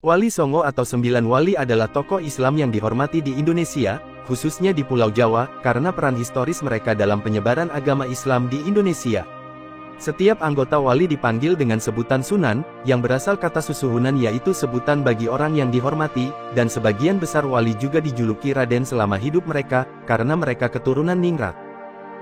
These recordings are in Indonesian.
Wali Songo atau Sembilan Wali adalah tokoh Islam yang dihormati di Indonesia, khususnya di Pulau Jawa, karena peran historis mereka dalam penyebaran agama Islam di Indonesia. Setiap anggota wali dipanggil dengan sebutan Sunan, yang berasal kata susuhunan yaitu sebutan bagi orang yang dihormati, dan sebagian besar wali juga dijuluki Raden selama hidup mereka, karena mereka keturunan ningrat.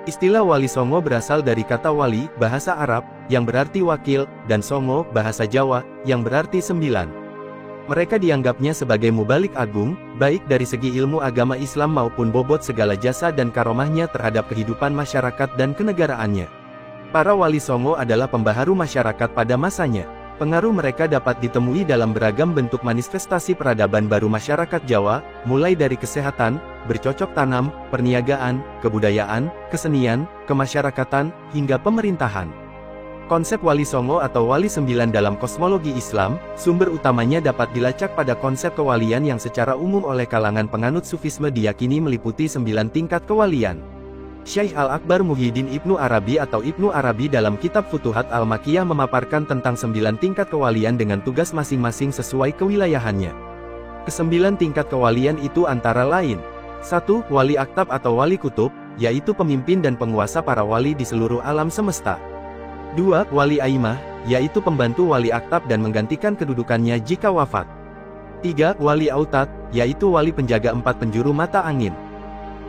Istilah Wali Songo berasal dari kata wali, bahasa Arab, yang berarti wakil, dan Songo, bahasa Jawa, yang berarti sembilan. Mereka dianggapnya sebagai mubalik agung, baik dari segi ilmu agama Islam maupun bobot segala jasa dan karomahnya terhadap kehidupan masyarakat dan kenegaraannya. Para Wali Songo adalah pembaharu masyarakat pada masanya. Pengaruh mereka dapat ditemui dalam beragam bentuk manifestasi peradaban baru masyarakat Jawa, mulai dari kesehatan, bercocok tanam, perniagaan, kebudayaan, kesenian, kemasyarakatan, hingga pemerintahan. Konsep Wali Songo atau Wali Sembilan dalam kosmologi Islam, sumber utamanya dapat dilacak pada konsep kewalian yang secara umum oleh kalangan penganut Sufisme diyakini meliputi 9 tingkat kewalian. Syekh Al-Akbar Muhyiddin Ibnu Arabi atau Ibnu Arabi dalam kitab Futuhat Al-Makkiyah memaparkan tentang 9 tingkat kewalian dengan tugas masing-masing sesuai kewilayahannya. Kesembilan tingkat kewalian itu antara lain: 1. Wali Aktab atau Wali Kutub, yaitu pemimpin dan penguasa para wali di seluruh alam semesta. 2. Wali Aimah, yaitu pembantu Wali Aktab dan menggantikan kedudukannya jika wafat. 3. Wali Autad, yaitu wali penjaga 4 penjuru mata angin.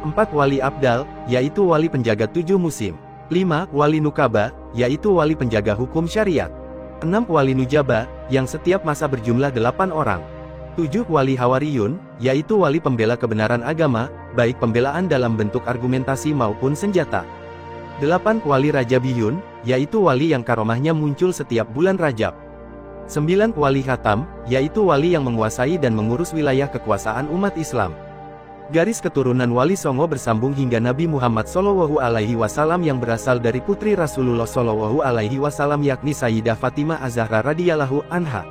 4. Wali Abdal, yaitu wali penjaga 7 musim. 5. Wali Nukaba, yaitu wali penjaga hukum syariat. 6. Wali Nujaba, yang setiap masa berjumlah 8 orang. 7. Wali Hawariyun, yaitu wali pembela kebenaran agama, baik pembelaan dalam bentuk argumentasi maupun senjata. 8. Wali Rajabiyun, yaitu wali yang karomahnya muncul setiap bulan Rajab. 9. Wali Khatam, yaitu wali yang menguasai dan mengurus wilayah kekuasaan umat Islam. Garis keturunan Wali Songo bersambung hingga Nabi Muhammad SAW yang berasal dari putri Rasulullah SAW yakni Sayyidah Fatimah Az-Zahra radhiyallahu anha.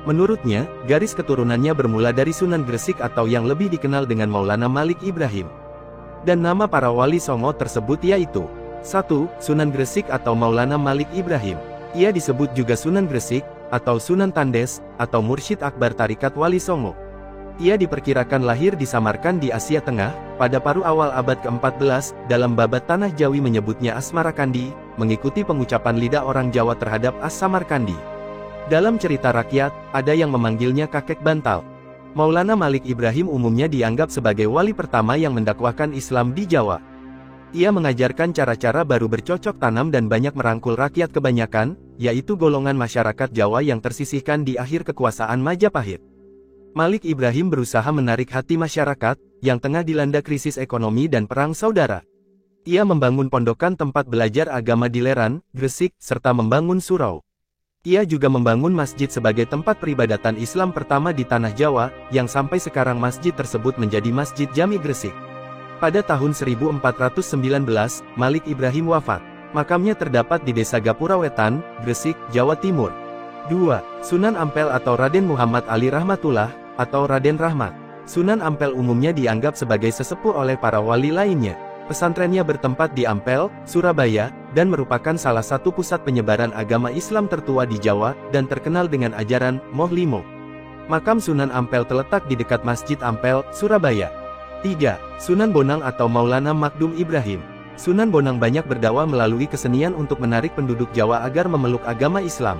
Menurutnya, garis keturunannya bermula dari Sunan Gresik atau yang lebih dikenal dengan Maulana Malik Ibrahim. Dan nama para Wali Songo tersebut yaitu: 1. Sunan Gresik atau Maulana Malik Ibrahim. Ia disebut juga Sunan Gresik, atau Sunan Tandes, atau Mursyid Akbar Tarikat Wali Songo. Ia diperkirakan lahir di Samarkand di Asia Tengah, pada paruh awal abad ke-14, dalam babat Tanah Jawi menyebutnya Asmarakandi, mengikuti pengucapan lidah orang Jawa terhadap As-Samarkandi. Dalam cerita rakyat, ada yang memanggilnya kakek bantal. Maulana Malik Ibrahim umumnya dianggap sebagai wali pertama yang mendakwahkan Islam di Jawa. Ia mengajarkan cara-cara baru bercocok tanam dan banyak merangkul rakyat kebanyakan, yaitu golongan masyarakat Jawa yang tersisihkan di akhir kekuasaan Majapahit. Malik Ibrahim berusaha menarik hati masyarakat, yang tengah dilanda krisis ekonomi dan perang saudara. Ia membangun pondokan tempat belajar agama di Leran, Gresik, serta membangun surau. Ia juga membangun masjid sebagai tempat peribadatan Islam pertama di Tanah Jawa, yang sampai sekarang masjid tersebut menjadi Masjid Jami Gresik. Pada tahun 1419, Malik Ibrahim wafat. Makamnya terdapat di Desa Gapura Wetan, Gresik, Jawa Timur. 2. Sunan Ampel atau Raden Muhammad Ali Rahmatullah, atau Raden Rahmat. Sunan Ampel umumnya dianggap sebagai sesepuh oleh para wali lainnya. Pesantrennya bertempat di Ampel, Surabaya, dan merupakan salah satu pusat penyebaran agama Islam tertua di Jawa, dan terkenal dengan ajaran Moh Limo. Makam Sunan Ampel terletak di dekat Masjid Ampel, Surabaya. 3. Sunan Bonang atau Maulana Makdum Ibrahim. Sunan Bonang banyak berdakwah melalui kesenian untuk menarik penduduk Jawa agar memeluk agama Islam.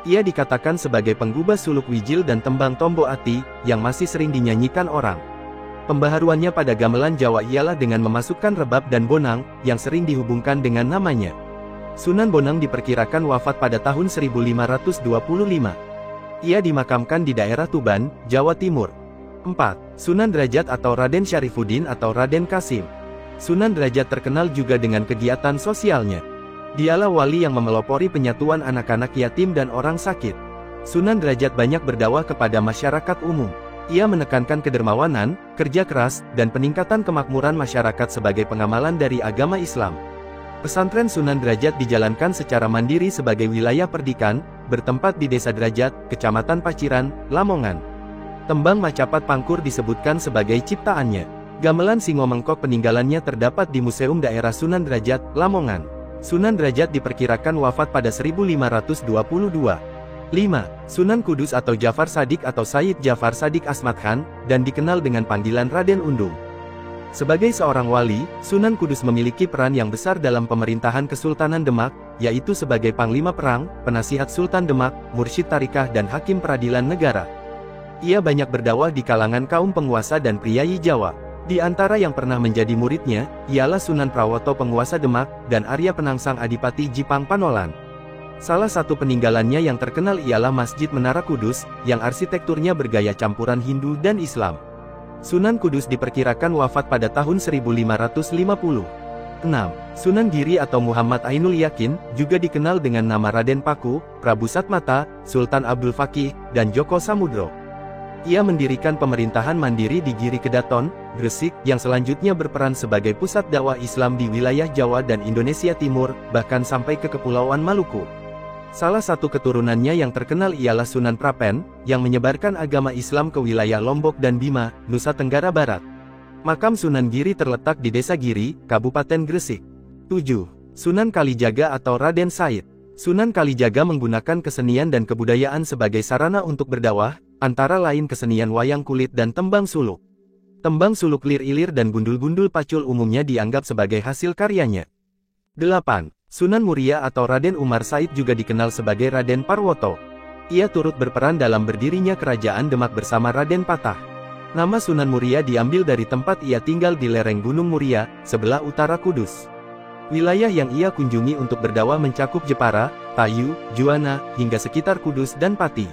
Ia dikatakan sebagai penggubah suluk wijil dan tembang tombo ati, yang masih sering dinyanyikan orang. Pembaharuannya pada gamelan Jawa ialah dengan memasukkan rebab dan bonang, yang sering dihubungkan dengan namanya. Sunan Bonang diperkirakan wafat pada tahun 1525. Ia dimakamkan di daerah Tuban, Jawa Timur. 4. Sunan Derajat atau Raden Syarifuddin atau Raden Kasim. Sunan Derajat terkenal juga dengan kegiatan sosialnya. Dialah wali yang memelopori penyatuan anak-anak yatim dan orang sakit. Sunan Derajat banyak berdakwah kepada masyarakat umum. Ia menekankan kedermawanan, kerja keras, dan peningkatan kemakmuran masyarakat sebagai pengamalan dari agama Islam. Pesantren Sunan Derajat dijalankan secara mandiri sebagai wilayah perdikan, bertempat di Desa Derajat, Kecamatan Paciran, Lamongan. Tembang Macapat Pangkur disebutkan sebagai ciptaannya. Gamelan Singo Mengkok peninggalannya terdapat di Museum Daerah Sunan Derajat, Lamongan. Sunan Derajat diperkirakan wafat pada 1522. 5. Sunan Kudus atau Jafar Shadiq atau Sayyid Jafar Shadiq Ahmad Khan, dan dikenal dengan panggilan Raden Undung. Sebagai seorang wali, Sunan Kudus memiliki peran yang besar dalam pemerintahan Kesultanan Demak, yaitu sebagai Panglima Perang, penasihat Sultan Demak, mursyid tarikah dan hakim peradilan negara. Ia banyak berdakwah di kalangan kaum penguasa dan priyayi Jawa. Di antara yang pernah menjadi muridnya, ialah Sunan Prawoto penguasa Demak, dan Arya Penangsang Adipati Jipang Panolan. Salah satu peninggalannya yang terkenal ialah Masjid Menara Kudus, yang arsitekturnya bergaya campuran Hindu dan Islam. Sunan Kudus diperkirakan wafat pada tahun 1550. 6. Sunan Giri atau Muhammad Ainul Yakin, juga dikenal dengan nama Raden Paku, Prabu Satmata, Sultan Abdul Fakih, dan Joko Samudro. Ia mendirikan pemerintahan mandiri di Giri Kedaton, Gresik, yang selanjutnya berperan sebagai pusat dakwah Islam di wilayah Jawa dan Indonesia Timur, bahkan sampai ke Kepulauan Maluku. Salah satu keturunannya yang terkenal ialah Sunan Prapen, yang menyebarkan agama Islam ke wilayah Lombok dan Bima, Nusa Tenggara Barat. Makam Sunan Giri terletak di Desa Giri, Kabupaten Gresik. 7. Sunan Kalijaga atau Raden Said. Sunan Kalijaga menggunakan kesenian dan kebudayaan sebagai sarana untuk berdakwah, antara lain kesenian wayang kulit dan tembang suluk. Tembang suluk lir-ilir dan gundul-gundul pacul umumnya dianggap sebagai hasil karyanya. 8. Sunan Muria atau Raden Umar Said juga dikenal sebagai Raden Parwoto. Ia turut berperan dalam berdirinya kerajaan Demak bersama Raden Patah. Nama Sunan Muria diambil dari tempat ia tinggal di lereng Gunung Muria, sebelah utara Kudus. Wilayah yang ia kunjungi untuk berdakwah mencakup Jepara, Tayu, Juwana, hingga sekitar Kudus dan Pati.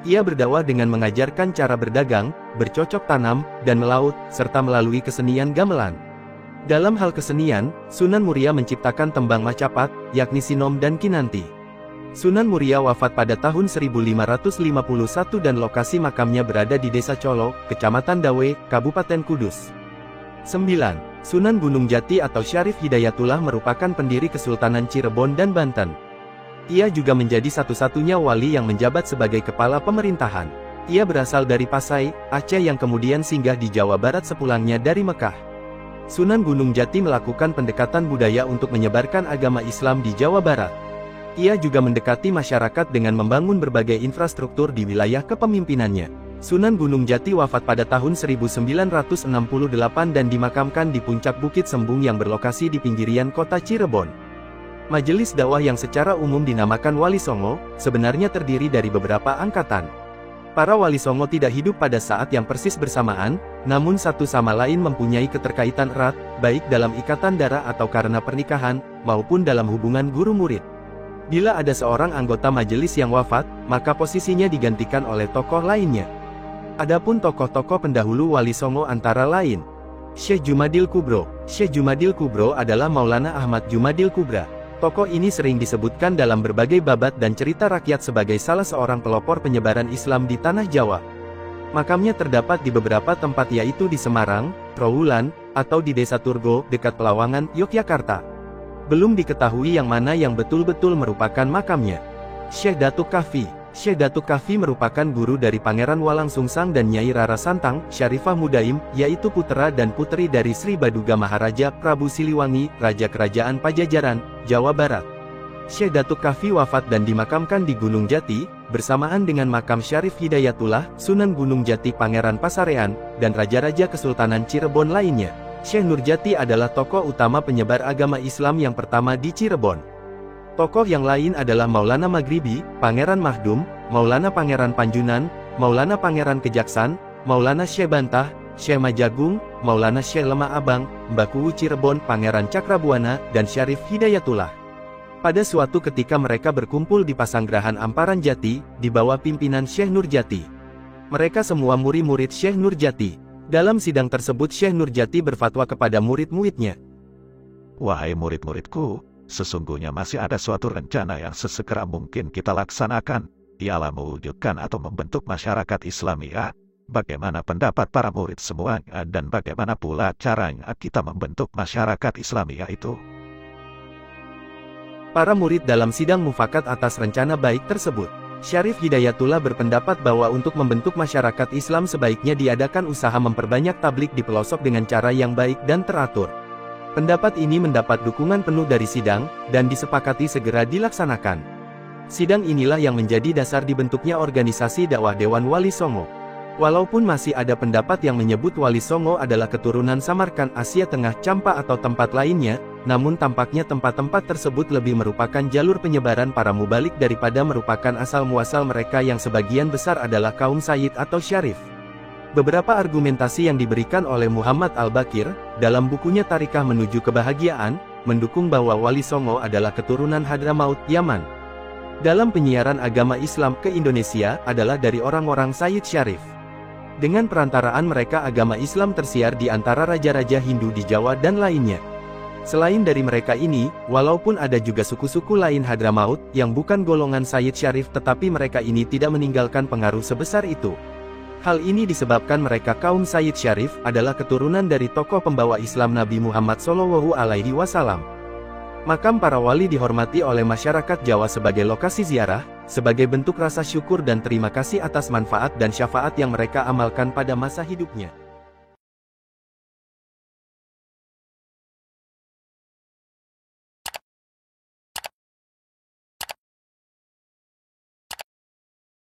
Ia berdakwah dengan mengajarkan cara berdagang, bercocok tanam, dan melaut, serta melalui kesenian gamelan. Dalam hal kesenian, Sunan Muria menciptakan tembang Macapat, yakni Sinom dan Kinanti. Sunan Muria wafat pada tahun 1551 dan lokasi makamnya berada di Desa Colo, Kecamatan Dawe, Kabupaten Kudus. 9. Sunan Gunung Jati atau Syarif Hidayatullah merupakan pendiri Kesultanan Cirebon dan Banten. Ia juga menjadi satu-satunya wali yang menjabat sebagai kepala pemerintahan. Ia berasal dari Pasai, Aceh yang kemudian singgah di Jawa Barat sepulangnya dari Mekah. Sunan Gunung Jati melakukan pendekatan budaya untuk menyebarkan agama Islam di Jawa Barat. Ia juga mendekati masyarakat dengan membangun berbagai infrastruktur di wilayah kepemimpinannya. Sunan Gunung Jati wafat pada tahun 1968 dan dimakamkan di puncak Bukit Sembung yang berlokasi di pinggirian kota Cirebon. Majelis dakwah yang secara umum dinamakan Wali Songo, sebenarnya terdiri dari beberapa angkatan. Para Wali Songo tidak hidup pada saat yang persis bersamaan, namun satu sama lain mempunyai keterkaitan erat, baik dalam ikatan darah atau karena pernikahan, maupun dalam hubungan guru-murid. Bila ada seorang anggota majelis yang wafat, maka posisinya digantikan oleh tokoh lainnya. Adapun tokoh-tokoh pendahulu Wali Songo antara lain, Syekh Jumadil Kubro. Syekh Jumadil Kubro adalah Maulana Ahmad Jumadil Kubra. Tokoh ini sering disebutkan dalam berbagai babat dan cerita rakyat sebagai salah seorang pelopor penyebaran Islam di tanah Jawa. Makamnya terdapat di beberapa tempat yaitu di Semarang, Trowulan, atau di Desa Turgo, dekat Pelawangan, Yogyakarta. Belum diketahui yang mana yang betul-betul merupakan makamnya. Syekh Datuk Kahfi. Syekh Datuk Kahfi merupakan guru dari Pangeran Walang Sungsang dan Nyai Rara Santang, Syarifah Mudaim, yaitu putra dan putri dari Sri Baduga Maharaja Prabu Siliwangi, Raja Kerajaan Pajajaran, Jawa Barat. Syekh Datuk Kahfi wafat dan dimakamkan di Gunung Jati, bersamaan dengan makam Syarif Hidayatullah, Sunan Gunung Jati Pangeran Pasarean, dan Raja-Raja Kesultanan Cirebon lainnya. Syekh Nurjati adalah tokoh utama penyebar agama Islam yang pertama di Cirebon. Tokoh yang lain adalah Maulana Maghribi, Pangeran Mahdum, Maulana Pangeran Panjunan, Maulana Pangeran Kejaksan, Maulana Syekh Bantah, Syekh Majagung, Maulana Syekh Lemah Abang, Mbakuwu Cirebon Pangeran Cakrabuana, dan Syarif Hidayatullah. Pada suatu ketika mereka berkumpul di Pasanggerahan Amparan Jati, di bawah pimpinan Syekh Nurjati. Mereka semua murid-murid Syekh Nurjati. Dalam sidang tersebut Syekh Nurjati berfatwa kepada murid-muridnya. Wahai murid-muridku, sesungguhnya masih ada suatu rencana yang sesegera mungkin kita laksanakan, ialah mewujudkan atau membentuk masyarakat Islamiyah. Bagaimana pendapat para murid semuanya dan bagaimana pula caranya kita membentuk masyarakat Islamiyah itu? Para murid dalam sidang mufakat atas rencana baik tersebut. Syarif Hidayatullah berpendapat bahwa untuk membentuk masyarakat Islam sebaiknya diadakan usaha memperbanyak tablik di pelosok dengan cara yang baik dan teratur. Pendapat ini mendapat dukungan penuh dari sidang, dan disepakati segera dilaksanakan. Sidang inilah yang menjadi dasar dibentuknya organisasi dakwah Dewan Wali Songo. Walaupun masih ada pendapat yang menyebut Wali Songo adalah keturunan Samarkand Asia Tengah Champa atau tempat lainnya, namun tampaknya tempat-tempat tersebut lebih merupakan jalur penyebaran para mubalik daripada merupakan asal-muasal mereka yang sebagian besar adalah kaum Sayyid atau Syarif. Beberapa argumentasi yang diberikan oleh Muhammad Al-Bakir, dalam bukunya Tarikah Menuju Kebahagiaan, mendukung bahwa Wali Songo adalah keturunan Hadramaut, Yaman. Dalam penyiaran agama Islam ke Indonesia, adalah dari orang-orang Sayyid Syarif. Dengan perantaraan mereka agama Islam tersiar di antara raja-raja Hindu di Jawa dan lainnya. Selain dari mereka ini, walaupun ada juga suku-suku lain Hadramaut, yang bukan golongan Sayyid Syarif tetapi mereka ini tidak meninggalkan pengaruh sebesar itu. Hal ini disebabkan mereka kaum Sayyid Syarif adalah keturunan dari tokoh pembawa Islam Nabi Muhammad SAW. Makam para wali dihormati oleh masyarakat Jawa sebagai lokasi ziarah, sebagai bentuk rasa syukur dan terima kasih atas manfaat dan syafaat yang mereka amalkan pada masa hidupnya.